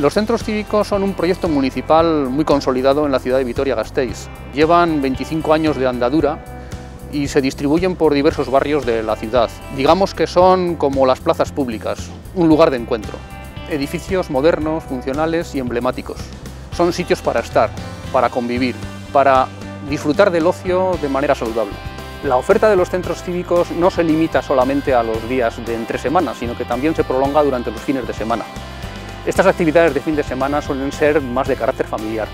Los centros cívicos son un proyecto municipal muy consolidado en la ciudad de Vitoria-Gasteiz. Llevan 25 años de andadura y se distribuyen por diversos barrios de la ciudad. Digamos que son como las plazas públicas, un lugar de encuentro. Edificios modernos, funcionales y emblemáticos. Son sitios para estar, para convivir, para disfrutar del ocio de manera saludable. La oferta de los centros cívicos no se limita solamente a los días de entre semanas, sino que también se prolonga durante los fines de semana. Estas actividades de fin de semana suelen ser más de carácter familiar.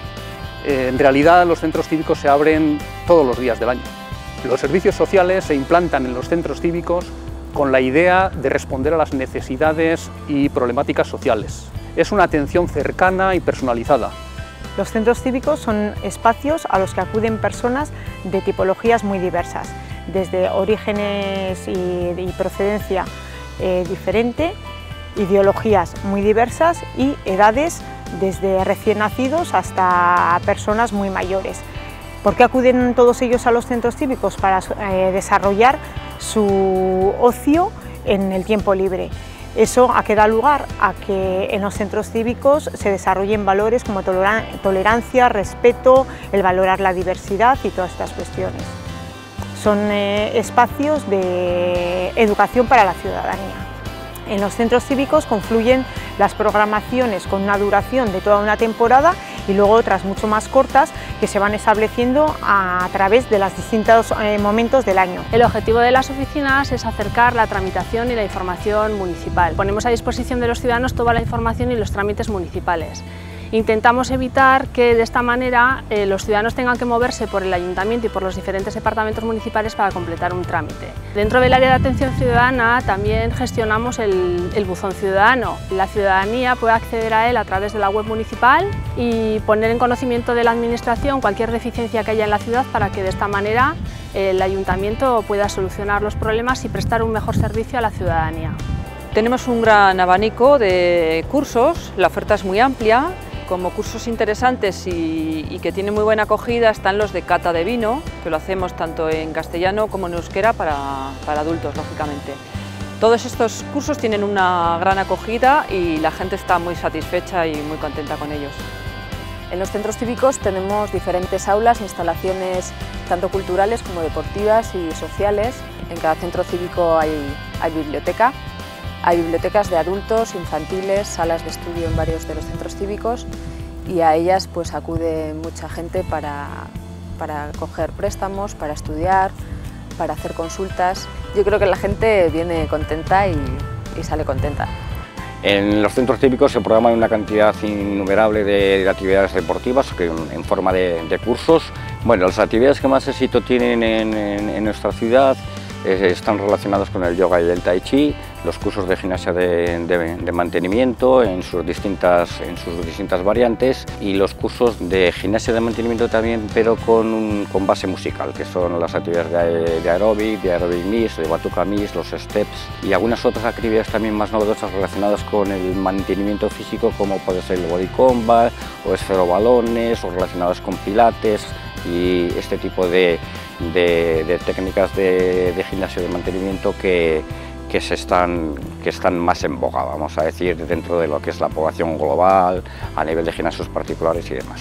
En realidad, los centros cívicos se abren todos los días del año. Los servicios sociales se implantan en los centros cívicos con la idea de responder a las necesidades y problemáticas sociales. Es una atención cercana y personalizada. Los centros cívicos son espacios a los que acuden personas de tipologías muy diversas, desde orígenes y procedencia diferente, ideologías muy diversas y edades desde recién nacidos hasta personas muy mayores. ¿Por qué acuden todos ellos a los centros cívicos? Para desarrollar su ocio en el tiempo libre. Eso ha que dar lugar a que en los centros cívicos se desarrollen valores como tolerancia, respeto, el valorar la diversidad y todas estas cuestiones. Son espacios de educación para la ciudadanía. En los centros cívicos confluyen las programaciones con una duración de toda una temporada y luego otras mucho más cortas que se van estableciendo a través de los distintos momentos del año. El objetivo de las oficinas es acercar la tramitación y la información municipal. Ponemos a disposición de los ciudadanos toda la información y los trámites municipales. Intentamos evitar que de esta manera los ciudadanos tengan que moverse por el ayuntamiento y por los diferentes departamentos municipales para completar un trámite. Dentro del área de atención ciudadana también gestionamos el buzón ciudadano. La ciudadanía puede acceder a él a través de la web municipal y poner en conocimiento de la administración cualquier deficiencia que haya en la ciudad para que de esta manera el ayuntamiento pueda solucionar los problemas y prestar un mejor servicio a la ciudadanía. Tenemos un gran abanico de cursos, la oferta es muy amplia. Como cursos interesantes y que tienen muy buena acogida están los de cata de vino, que lo hacemos tanto en castellano como en euskera para adultos, lógicamente. Todos estos cursos tienen una gran acogida y la gente está muy satisfecha y muy contenta con ellos. En los centros cívicos tenemos diferentes aulas, instalaciones tanto culturales como deportivas y sociales. En cada centro cívico hay biblioteca. Hay bibliotecas de adultos, infantiles, salas de estudio en varios de los centros cívicos y a ellas pues acude mucha gente para coger préstamos, para estudiar, para hacer consultas. Yo creo que la gente viene contenta y sale contenta. En los centros cívicos se programan una cantidad innumerable de actividades deportivas en forma de cursos. Bueno, las actividades que más éxito tienen en nuestra ciudad están relacionadas con el yoga y el tai chi, los cursos de gimnasia de mantenimiento en sus distintas variantes y los cursos de gimnasia de mantenimiento también, pero con base musical, que son las actividades de aeróbic mix, de batuca mix, los steps y algunas otras actividades también más novedosas relacionadas con el mantenimiento físico, como puede ser el body combat o esferobalones, o relacionadas con pilates y este tipo de técnicas de gimnasio de mantenimiento que están más en boga, vamos a decir, dentro de lo que es la población global, a nivel de gimnasios particulares y demás.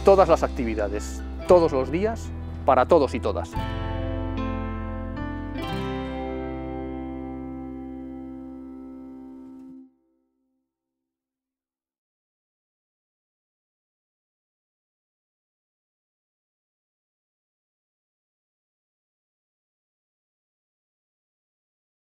Todas las actividades, todos los días, para todos y todas.